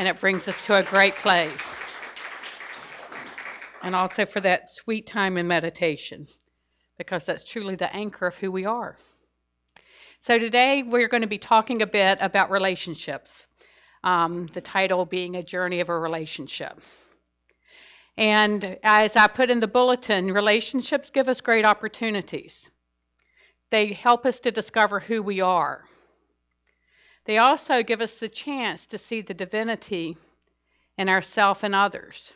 and it brings us to a great place. And also for that sweet time in meditation, because that's truly the anchor of who we are. So today we're going to be talking a bit about relationships, the title being A Journey of a Relationship. And as I put in the bulletin, relationships give us great opportunities. They help us to discover who we are. They also give us the chance to see the divinity in ourselves and others.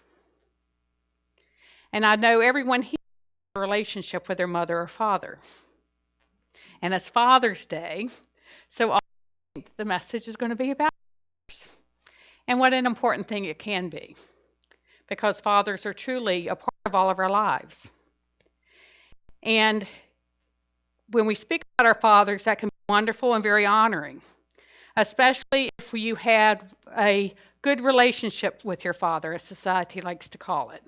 And I know everyone here has a relationship with their mother or father. And it's Father's Day, so I think the message is going to be about fathers. And what an important thing it can be, because fathers are truly a part of all of our lives. And when we speak about our fathers, that can be wonderful and very honoring, especially if you had a good relationship with your father, as society likes to call it.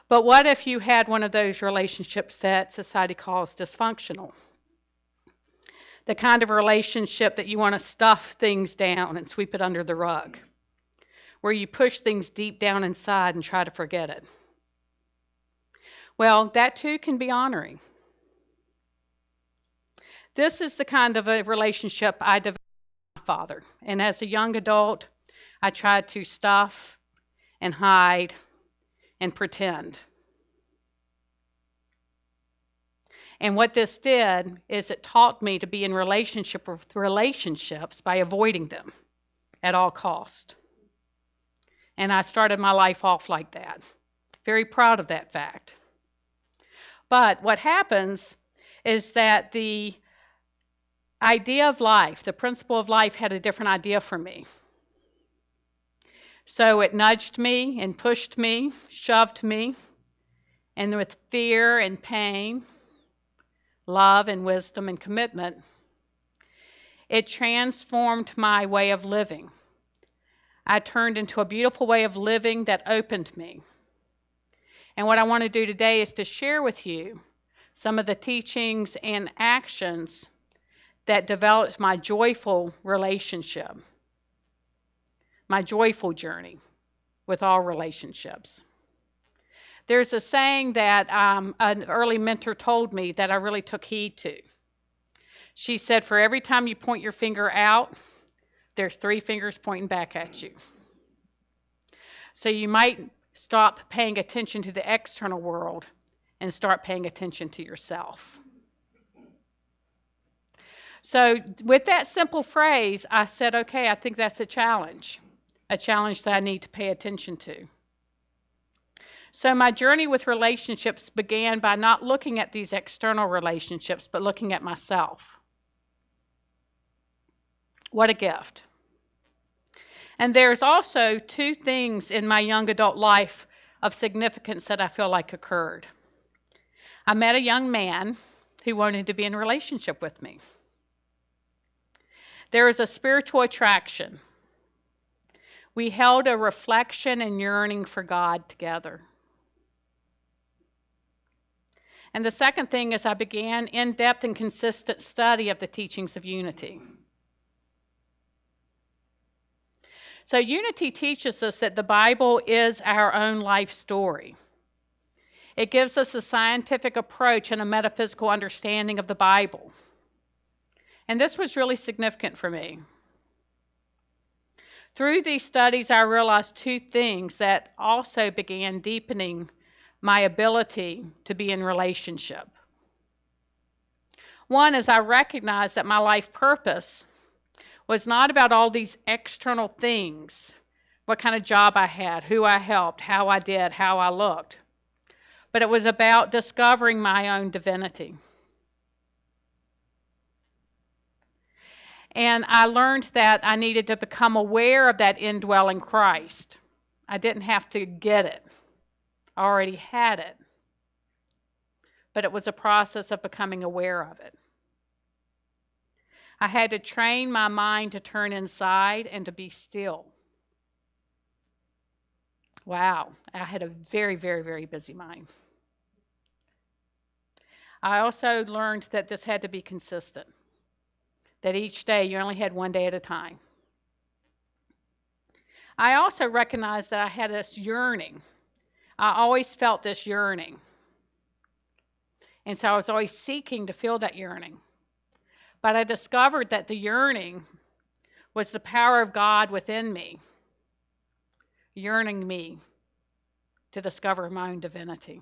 But what if you had one of those relationships that society calls dysfunctional? The kind of relationship that you want to stuff things down and sweep it under the rug, where you push things deep down inside and try to forget it. Well, that too can be honoring. This is the kind of a relationship I developed with my father. And as a young adult, I tried to stuff and hide and pretend. And what this did is it taught me to be in relationships by avoiding them at all cost. And I started my life off like that. Very proud of that fact. But what happens is that the idea of life, the principle of life, had a different idea for me. So it nudged me and pushed me, shoved me, and with fear and pain, love and wisdom and commitment, it transformed my way of living. I turned into a beautiful way of living that opened me. And what I want to do today is to share with you some of the teachings and actions that developed my joyful relationship, my joyful journey with all relationships. There's a saying that an early mentor told me that I really took heed to. She said, for every time you point your finger out, there's 3 fingers pointing back at you. So you might stop paying attention to the external world and start paying attention to yourself. So with that simple phrase, I said, okay, I think that's a challenge that I need to pay attention to. So my journey with relationships began by not looking at these external relationships, but looking at myself. What a gift. And there's also 2 things in my young adult life of significance that I feel like occurred. I met a young man who wanted to be in a relationship with me. There is a spiritual attraction. We held a reflection and yearning for God together. And the second thing is I began in-depth and consistent study of the teachings of unity. So unity teaches us that the Bible is our own life story. It gives us a scientific approach and a metaphysical understanding of the Bible. And this was really significant for me. Through these studies, I realized 2 things that also began deepening my ability to be in relationship. One is I recognized that my life purpose was not about all these external things, what kind of job I had, who I helped, how I did, how I looked, but it was about discovering my own divinity. And I learned that I needed to become aware of that indwelling Christ. I didn't have to get it. I already had it. But it was a process of becoming aware of it. I had to train my mind to turn inside and to be still. Wow, I had a very, very, very busy mind. I also learned that this had to be consistent, that each day you only had one day at a time. I also recognized that I had this yearning. I always felt this yearning. And so I was always seeking to feel that yearning. But I discovered that the yearning was the power of God within me, yearning me to discover my own divinity.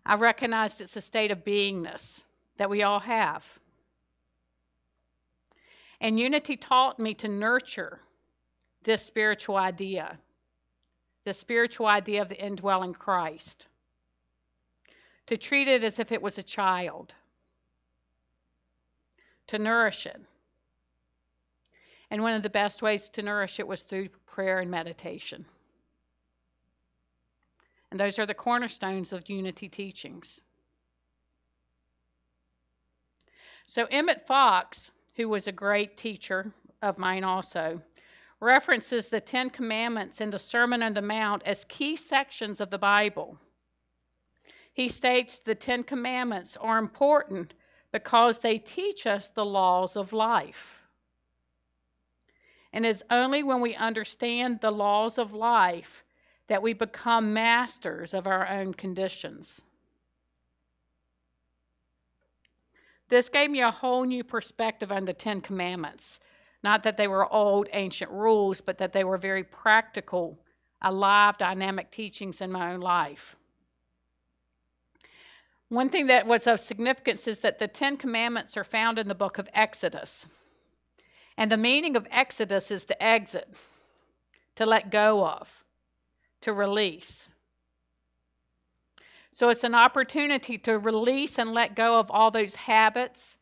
I recognized it's a state of beingness that we all have. And Unity taught me to nurture this spiritual idea of the indwelling Christ, to treat it as if it was a child, to nourish it. And one of the best ways to nourish it was through prayer and meditation. And those are the cornerstones of Unity teachings. So Emmett Fox, who was a great teacher of mine also, references the Ten Commandments and the Sermon on the Mount as key sections of the Bible. He states the Ten Commandments are important because they teach us the laws of life. And it's only when we understand the laws of life that we become masters of our own conditions. This gave me a whole new perspective on the Ten Commandments. Not that they were old, ancient rules, but that they were very practical, alive, dynamic teachings in my own life. One thing that was of significance is that the Ten Commandments are found in the book of Exodus. And the meaning of Exodus is to exit, to let go of, to release. So it's an opportunity to release and let go of all those habits,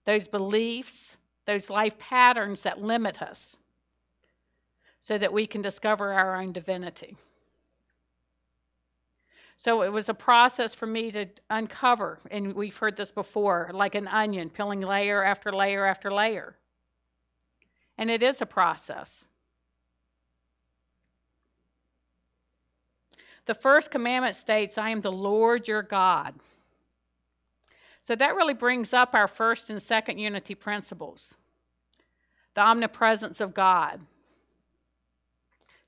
those beliefs, those life patterns that limit us, so that we can discover our own divinity. So it was a process for me to uncover, and we've heard this before, like an onion, peeling layer after layer after layer. And it is a process. The first commandment states, I am the Lord your God. So that really brings up our first and second unity principles. The omnipresence of God.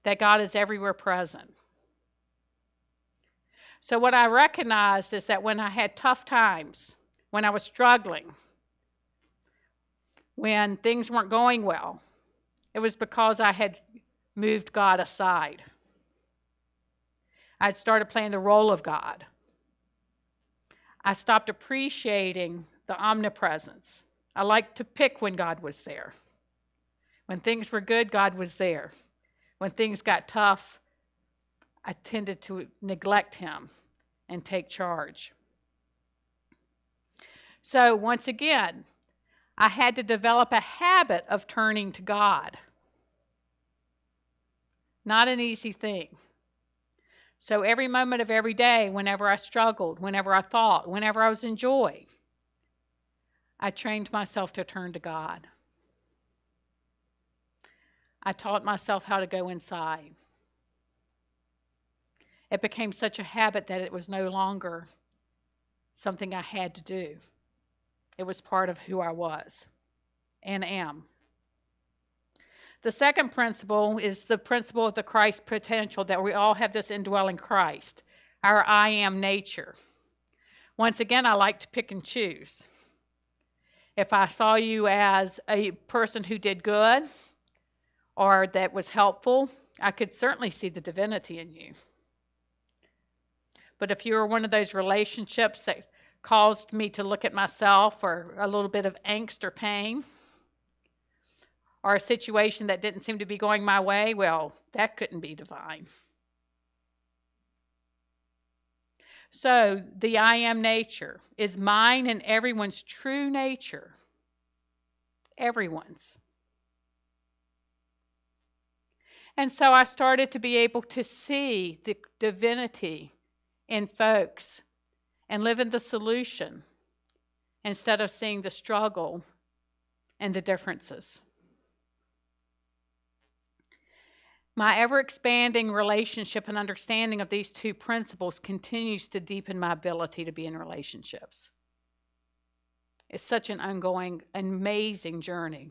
That God is everywhere present. So what I recognized is that when I had tough times, when I was struggling, when things weren't going well, it was because I had moved God aside. I'd started playing the role of God. I stopped appreciating the omnipresence. I liked to pick when God was there. When things were good, God was there. When things got tough, I tended to neglect him and take charge. So once again, I had to develop a habit of turning to God. Not an easy thing. So every moment of every day, whenever I struggled, whenever I thought, whenever I was in joy, I trained myself to turn to God. I taught myself how to go inside. It became such a habit that it was no longer something I had to do. It was part of who I was and am. The second principle is the principle of the Christ potential, that we all have this indwelling Christ, our I am nature. Once again, I like to pick and choose. If I saw you as a person who did good or that was helpful, I could certainly see the divinity in you. But if you were one of those relationships that caused me to look at myself, or a little bit of angst or pain, or a situation that didn't seem to be going my way, well, that couldn't be divine. So the I am nature is mine and everyone's true nature. Everyone's. And so I started to be able to see the divinity in folks and live in the solution instead of seeing the struggle and the differences. My ever-expanding relationship and understanding of these two principles continues to deepen my ability to be in relationships. It's such an ongoing, amazing journey.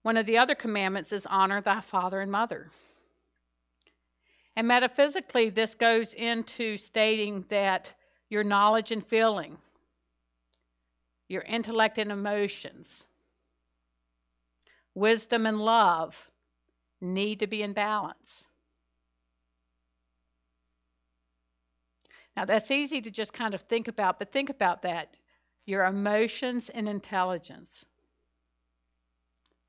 One of the other commandments is honor thy father and mother. And metaphysically, this goes into stating that your knowledge and feeling, your intellect and emotions, wisdom and love need to be in balance. Now, that's easy to just kind of think about, but think about that. Your emotions and intelligence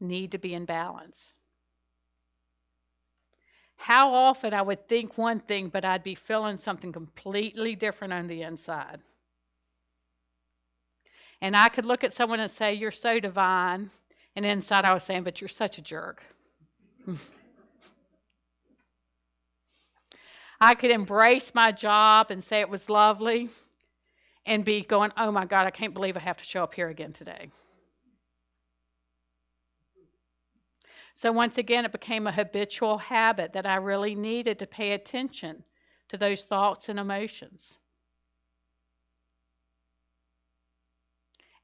need to be in balance. How often I would think one thing, but I'd be feeling something completely different on the inside. And I could look at someone and say, you're so divine. And inside I was saying, but you're such a jerk. I could embrace my job and say it was lovely and be going, oh my God, I can't believe I have to show up here again today. So once again, it became a habitual habit that I really needed to pay attention to those thoughts and emotions.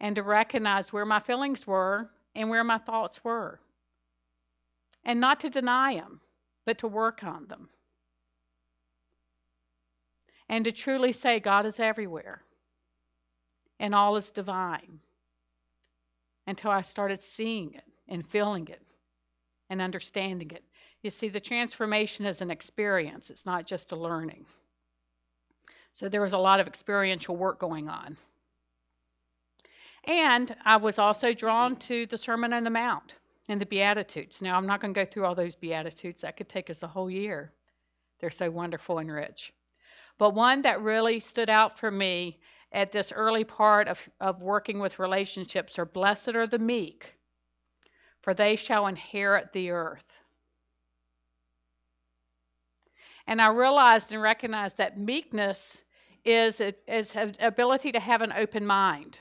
And to recognize where my feelings were and where my thoughts were. And not to deny them, but to work on them. And to truly say God is everywhere. And all is divine. Until I started seeing it and feeling it and understanding it. You see, the transformation is an experience. It's not just a learning. So there was a lot of experiential work going on. And I was also drawn to the Sermon on the Mount and the Beatitudes. Now, I'm not going to go through all those Beatitudes. That could take us a whole year. They're so wonderful and rich. But one that really stood out for me at this early part of working with relationships are, blessed are the meek, for they shall inherit the earth. And I realized and recognized that meekness is an ability to have an open mind.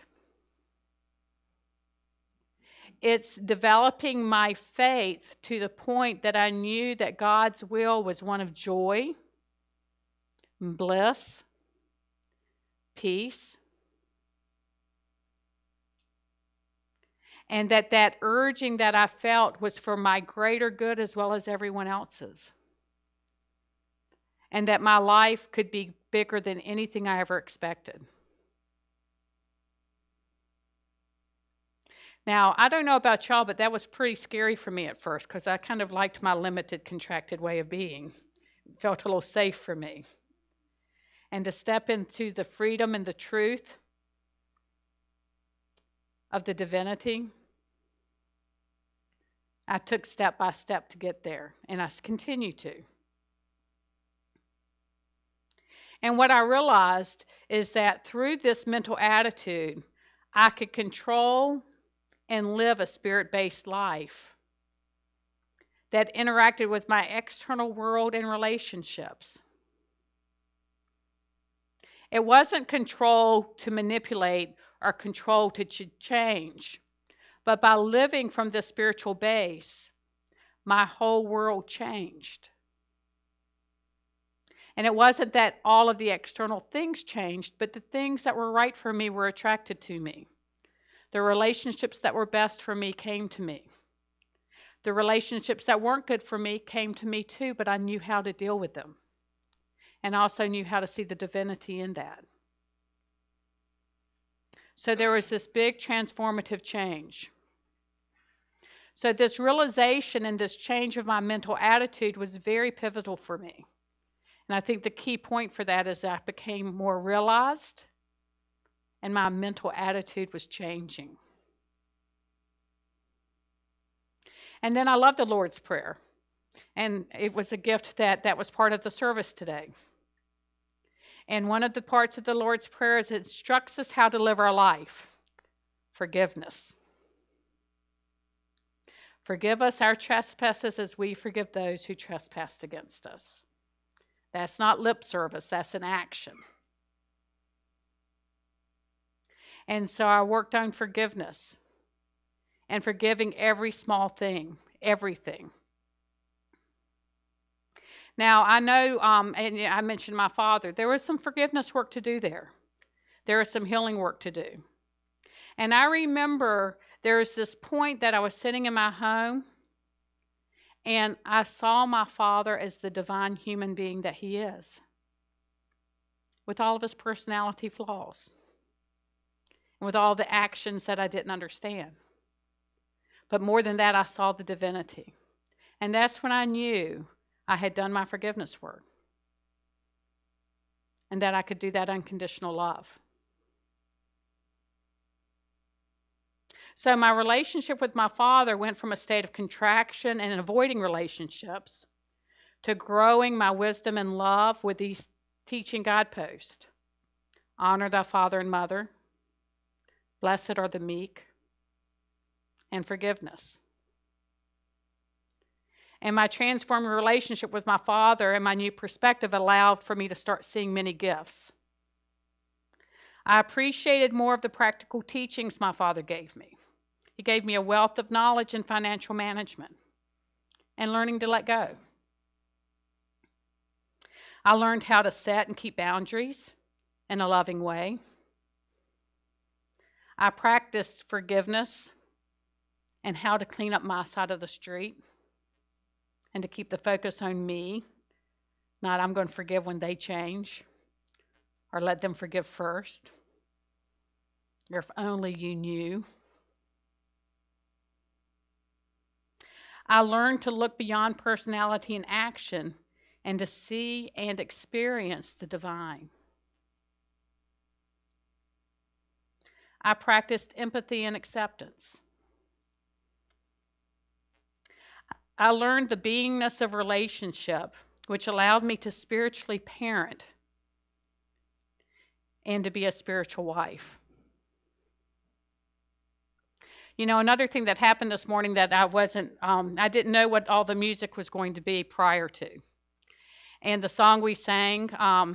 It's developing my faith to the point that I knew that God's will was one of joy, bliss, peace, and that urging that I felt was for my greater good as well as everyone else's. And that my life could be bigger than anything I ever expected. Now, I don't know about y'all, but that was pretty scary for me at first because I kind of liked my limited, contracted way of being. It felt a little safe for me. And to step into the freedom and the truth of the divinity, I took step by step to get there, and I continue to. And what I realized is that through this mental attitude, I could control and live a spirit-based life that interacted with my external world and relationships. It wasn't control to manipulate or control to change, but by living from this spiritual base, my whole world changed. And it wasn't that all of the external things changed, but the things that were right for me were attracted to me. The relationships that were best for me came to me. The relationships that weren't good for me came to me too, but I knew how to deal with them. And also knew how to see the divinity in that. So there was this big transformative change. So this realization and this change of my mental attitude was very pivotal for me. And I think the key point for that is that I became more realized and my mental attitude was changing. And then I love the Lord's Prayer. And it was a gift that was part of the service today. And one of the parts of the Lord's Prayer is it instructs us how to live our life. Forgiveness. Forgive us our trespasses as we forgive those who trespass against us. That's not lip service, that's an action. And so I worked on forgiveness and forgiving every small thing, everything. Now, I know, and I mentioned my father, there was some forgiveness work to do there. There was some healing work to do. And I remember There was this point that I was sitting in my home, and I saw my father as the divine human being that he is, with all of his personality flaws, and with all the actions that I didn't understand. But more than that, I saw the divinity. And that's when I knew I had done my forgiveness work, and that I could do that unconditional love. So my relationship with my father went from a state of contraction and avoiding relationships to growing my wisdom and love with these teaching guideposts. Honor thy father and mother. Blessed are the meek. And forgiveness. And my transforming relationship with my father and my new perspective allowed for me to start seeing many gifts. I appreciated more of the practical teachings my father gave me. He gave me a wealth of knowledge in financial management and learning to let go. I learned how to set and keep boundaries in a loving way. I practiced forgiveness and how to clean up my side of the street and to keep the focus on me, not I'm going to forgive when they change or let them forgive first, or if only you knew. I learned to look beyond personality and action and to see and experience the divine. I practiced empathy and acceptance. I learned the beingness of relationship, which allowed me to spiritually parent and to be a spiritual wife. You know, another thing that happened this morning that I didn't know what all the music was going to be prior to. And the song we sang, how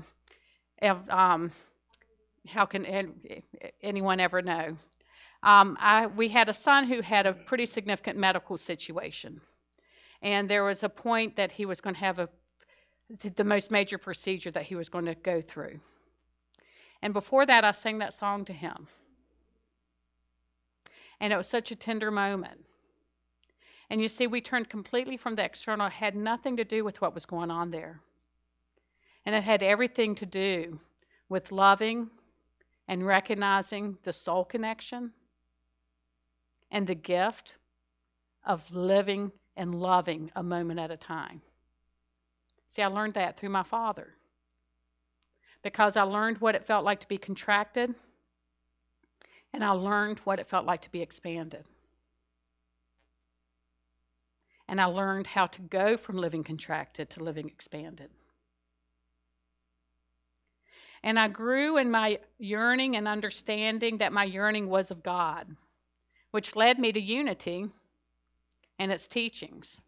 can anyone ever know? We had a son who had a pretty significant medical situation. And there was a point that he was going to have the most major procedure that he was going to go through. And before that, I sang that song to him. And it was such a tender moment. And you see, we turned completely from the external. It had nothing to do with what was going on there. And it had everything to do with loving and recognizing the soul connection and the gift of living and loving a moment at a time. See, I learned that through my father, because I learned what it felt like to be contracted, and I learned what it felt like to be expanded. And I learned how to go from living contracted to living expanded. And I grew in my yearning and understanding that my yearning was of God, which led me to unity and its teachings.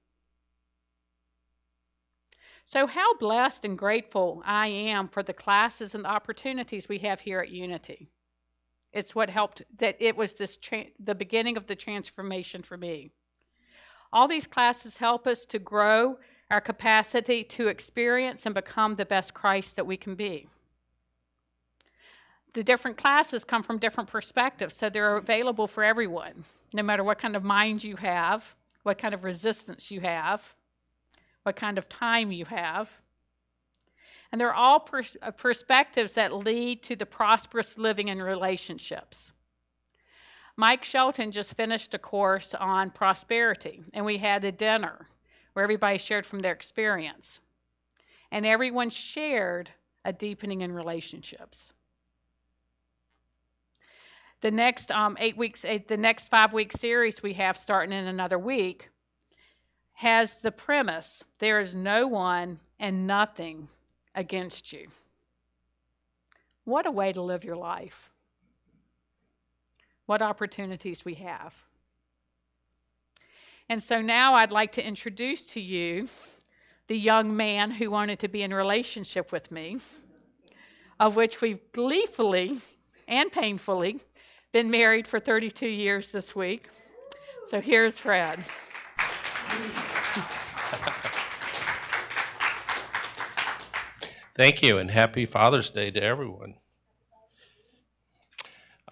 So how blessed and grateful I am for the classes and the opportunities we have here at Unity. It's what helped, that it was the beginning of the transformation for me. All these classes help us to grow our capacity to experience and become the best Christ that we can be. The different classes come from different perspectives, so they're available for everyone, no matter what kind of mind you have, what kind of resistance you have, what kind of time you have. And they're all perspectives that lead to the prosperous living in relationships. Mike Shelton just finished a course on prosperity, and we had a dinner where everybody shared from their experience. And everyone shared a deepening in relationships. The next the next 5-week series we have starting in another week has the premise, there is no one and nothing against you. What a way to live your life. What opportunities we have. And so now I'd like to introduce to you the young man who wanted to be in a relationship with me, of which we've gleefully and painfully been married for 32 years this week. So here's Fred. Thank you, and happy Father's Day to everyone.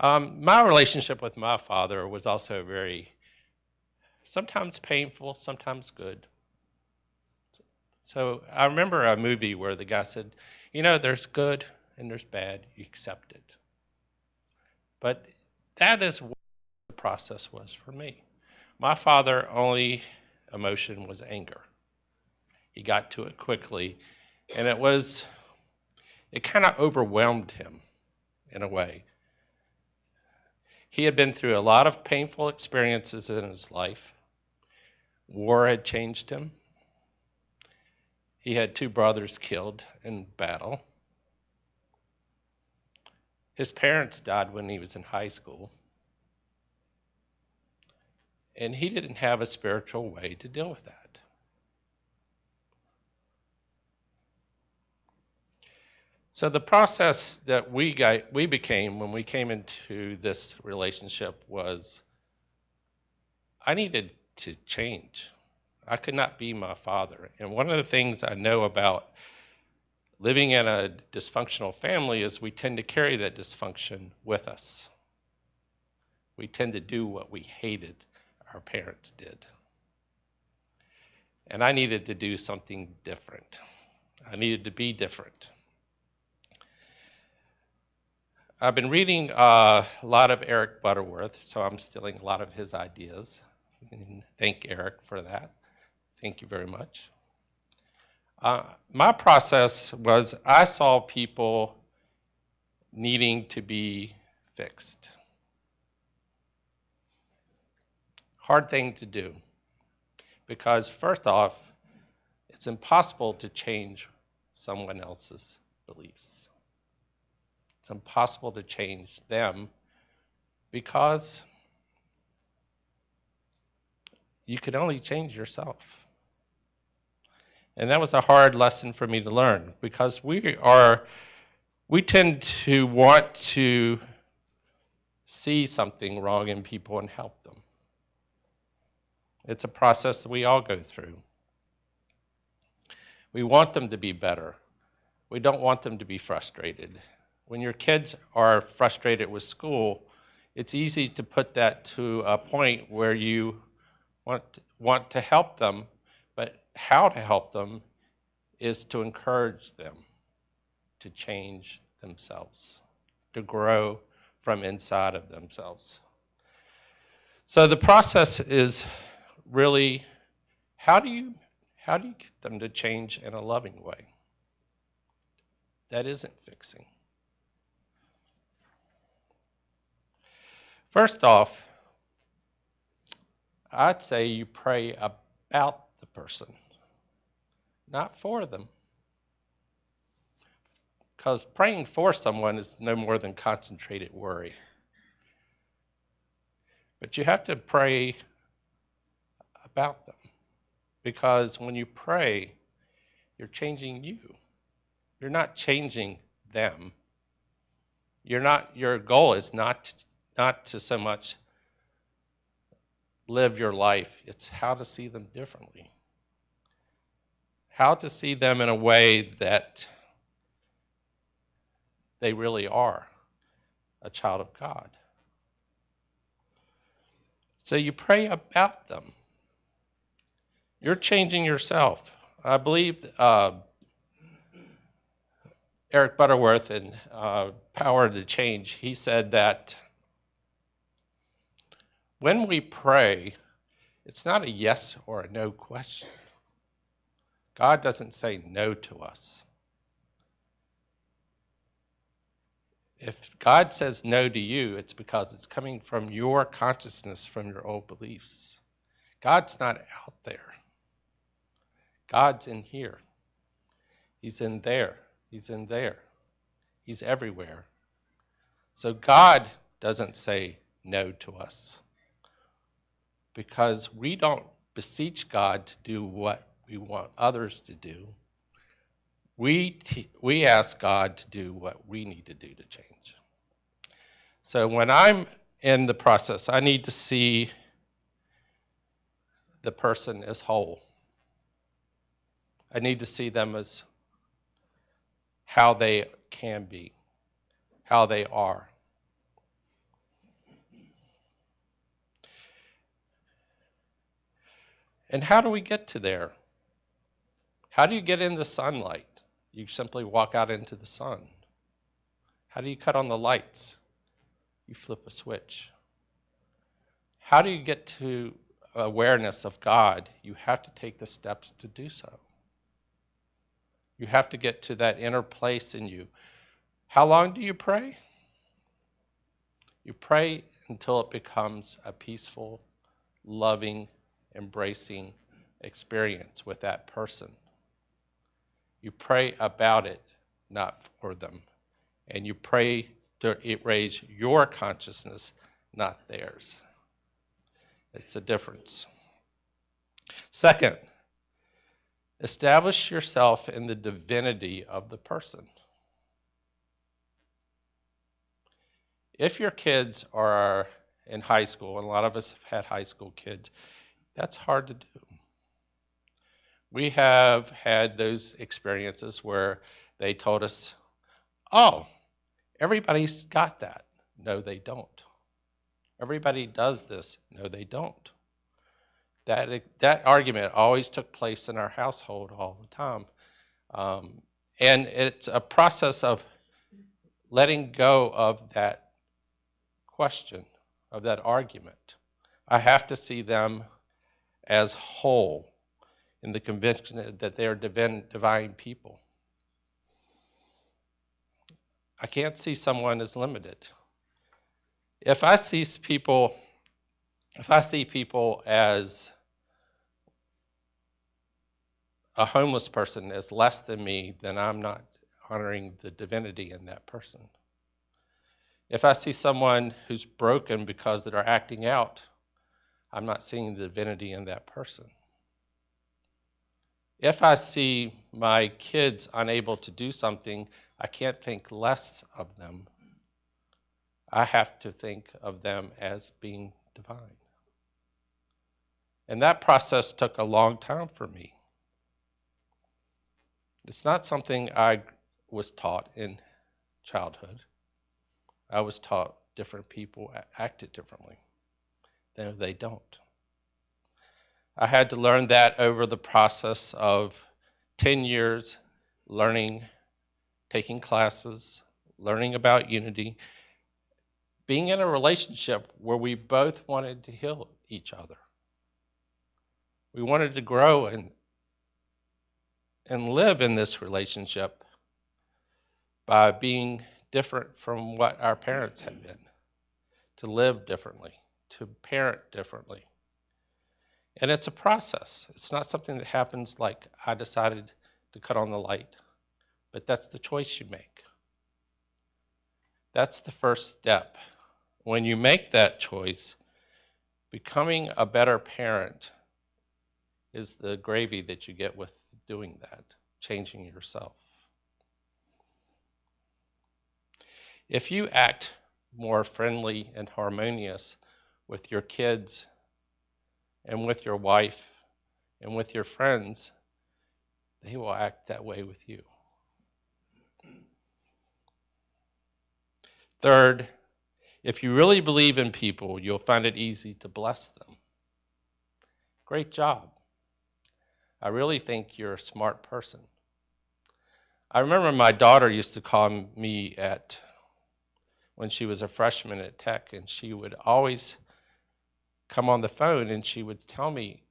My relationship with my father was also very, sometimes painful, sometimes good. So I remember a movie where the guy said, there's good and there's bad, you accept it. But that is what the process was for me. My father only emotion was anger. He got to it quickly, and it kind of overwhelmed him in a way. He had been through a lot of painful experiences in his life. War had changed him. He had 2 brothers killed in battle. His parents died when he was in high school. And he didn't have a spiritual way to deal with that. So the process that we became when we came into this relationship was I needed to change. I could not be my father. And one of the things I know about living in a dysfunctional family is we tend to carry that dysfunction with us. We tend to do what we hated our parents did. And I needed to do something different. I needed to be different. I've been reading a lot of Eric Butterworth, so I'm stealing a lot of his ideas. And thank Eric for that. Thank you very much. My process was I saw people needing to be fixed. Hard thing to do. Because first off, it's impossible to change someone else's beliefs. It's impossible to change them because you can only change yourself. And that was a hard lesson for me to learn because we tend to want to see something wrong in people and help them. It's a process that we all go through. We want them to be better. We don't want them to be frustrated. When your kids are frustrated with school, it's easy to put that to a point where you want to help them, but how to help them is to encourage them to change themselves, to grow from inside of themselves. So the process is really how do you get them to change in a loving way? That isn't fixing. First off, I'd say you pray about the person, not for them. Because praying for someone is no more than concentrated worry. But you have to pray about them. Because when you pray, you're changing you. You're not changing them. Your goal is not to so much live your life. It's how to see them differently. How to see them in a way that they really are a child of God. So you pray about them. You're changing yourself. I believe Eric Butterworth in Power to Change, he said that when we pray, it's not a yes or a no question. God doesn't say no to us. If God says no to you, it's because it's coming from your consciousness, from your old beliefs. God's not out there. God's in here. He's in there. He's in there. He's everywhere. So God doesn't say no to us because we don't beseech God to do what we want others to do. We ask God to do what we need to do to change. So when I'm in the process, I need to see the person as whole. I need to see them as how they can be, how they are. And how do we get to there? How do you get into sunlight? You simply walk out into the sun. How do you cut on the lights? You flip a switch. How do you get to awareness of God? You have to take the steps to do so. You have to get to that inner place in you. How long do you pray? You pray until it becomes a peaceful, loving, embracing experience with that person. You pray about it, not for them. And you pray to raise your consciousness, not theirs. It's the difference. Second, establish yourself in the divinity of the person. If your kids are in high school, and a lot of us have had high school kids, that's hard to do. We have had those experiences where they told us, oh, everybody's got that. No, they don't. Everybody does this. No, they don't. That argument always took place in our household all the time. And it's a process of letting go of that question, of that argument. I have to see them as whole in the conviction that they are divine people. I can't see someone as limited. If I see people as a homeless person as less than me, then I'm not honoring the divinity in that person. If I see someone who's broken because they're acting out, I'm not seeing the divinity in that person. If I see my kids unable to do something, I can't think less of them. I have to think of them as being divine. And that process took a long time for me. It's not something I was taught in childhood. I was taught different people acted differently. No, they don't. I had to learn that over the process of 10 years learning, taking classes, learning about unity, being in a relationship where we both wanted to heal each other. We wanted to grow and live in this relationship by being different from what our parents had been, to live differently, to parent differently. And it's a process. It's not something that happens like I decided to cut on the light, but that's the choice you make. That's the first step. When you make that choice, becoming a better parent is the gravy that you get with doing that, changing yourself. If you act more friendly and harmonious with your kids and with your wife and with your friends, they will act that way with you. Third, if you really believe in people, you'll find it easy to bless them. Great job. I really think you're a smart person. I remember my daughter used to call me when she was a freshman at Tech, and she would always come on the phone and she would tell me,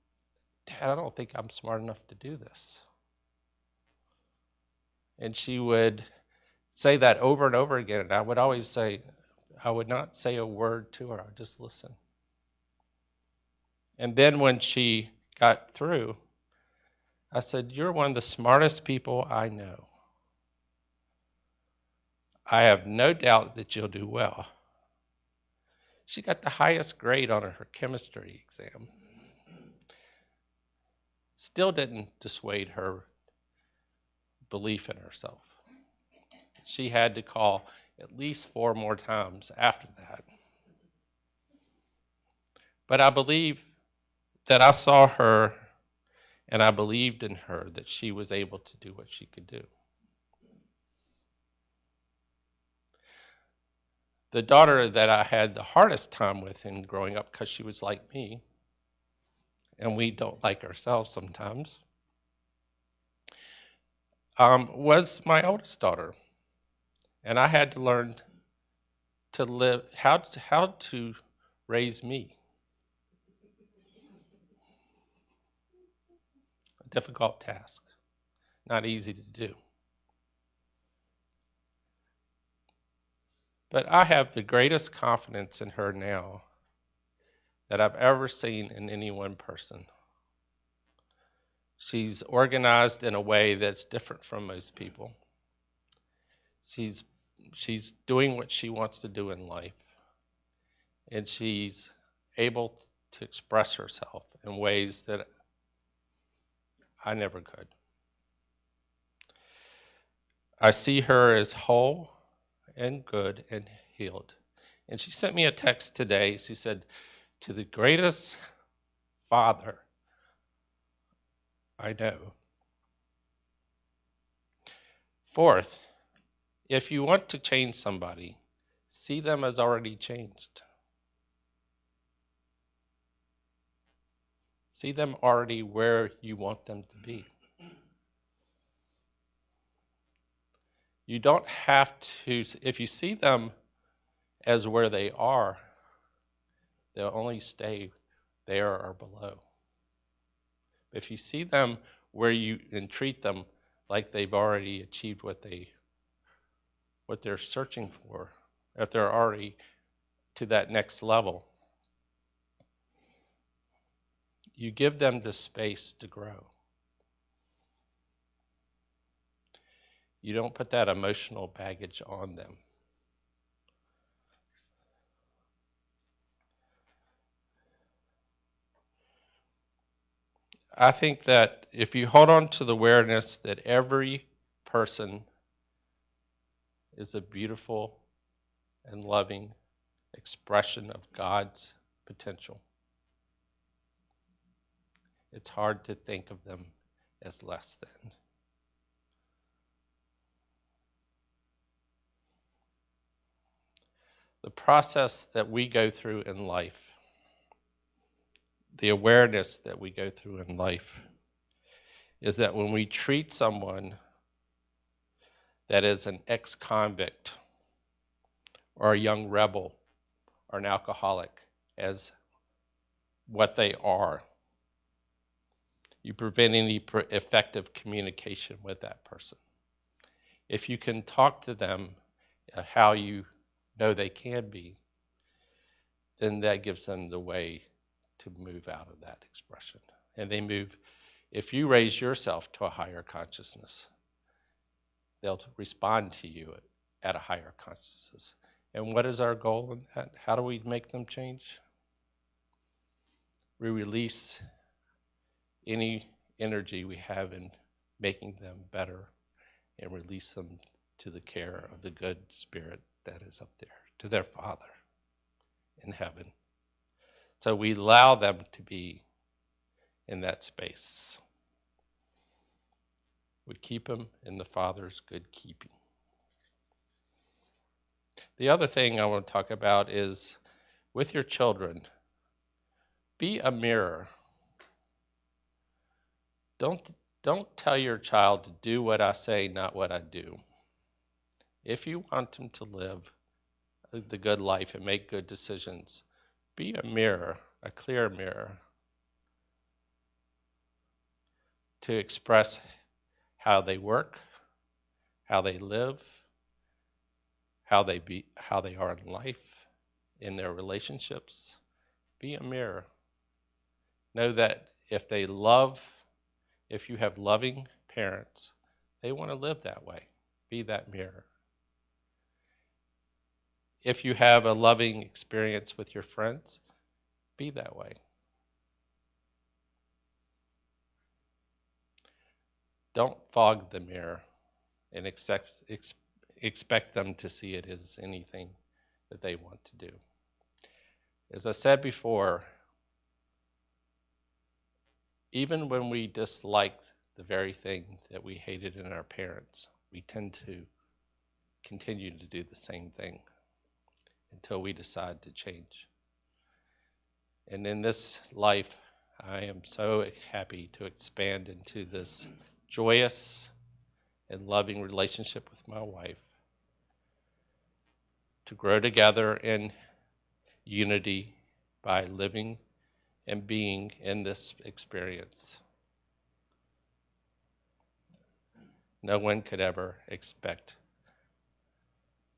Dad, I don't think I'm smart enough to do this. And she would say that over and over again, and I would not say a word to her, I'd just listen. And then when she got through, I said, you're one of the smartest people I know. I have no doubt that you'll do well. She got the highest grade on her chemistry exam. Still didn't dissuade her belief in herself. She had to call at least 4 more times after that. But I believe that I saw her and I believed in her that she was able to do what she could do. The daughter that I had the hardest time with in growing up, because she was like me, and we don't like ourselves sometimes, was my oldest daughter. And I had to learn to live, how to raise me. A difficult task, not easy to do. But I have the greatest confidence in her now that I've ever seen in any one person. She's organized in a way that's different from most people. She's she's doing what she wants to do in life, and she's able to express herself in ways that I never could. I see her as whole and good and healed. And she sent me a text today. She said, "To the greatest father I know." Fourth, if you want to change somebody, see them as already changed. See them already where you want them to be. You don't have to, if you see them as where they are, they'll only stay there or below. If you see them where you and treat them like they've already achieved what they're searching for, if they're already to that next level, you give them the space to grow. You don't put that emotional baggage on them. I think that if you hold on to the awareness that every person is a beautiful and loving expression of God's potential, it's hard to think of them as less than. The process that we go through in life, the awareness that we go through in life, is that when we treat someone that is an ex-convict or a young rebel or an alcoholic as what they are, you prevent any effective communication with that person. If you can talk to them how you know they can be, then that gives them the way to move out of that expression. And they move, if you raise yourself to a higher consciousness, they'll respond to you at a higher consciousness. And what is our goal in that? How do we make them change? We release any energy we have in making them better and release them to the care of the good spirit that is up there, to their Father in heaven. So we allow them to be in that space. We keep them in the Father's good keeping. The other thing I want to talk about is with your children, be a mirror. Don't tell your child to do what I say, not what I do. If you want them to live the good life and make good decisions, be a mirror, a clear mirror, to express how they work, how they live, how they are in life, in their relationships. Be a mirror. Know that if you have loving parents, they want to live that way. Be that mirror. If you have a loving experience with your friends, be that way. Don't fog the mirror and expect them to see it as anything that they want to do. As I said before, even when we dislike the very thing that we hated in our parents, we tend to continue to do the same thing until we decide to change. And in this life, I am so happy to expand into this joyous and loving relationship with my wife, to grow together in unity by living and being in this experience. No one could ever expect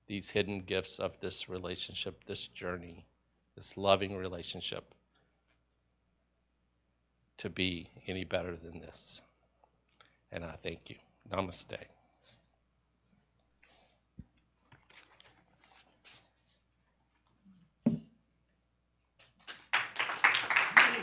these hidden gifts of this relationship, this journey, this loving relationship to be any better than this. And I thank you. Namaste.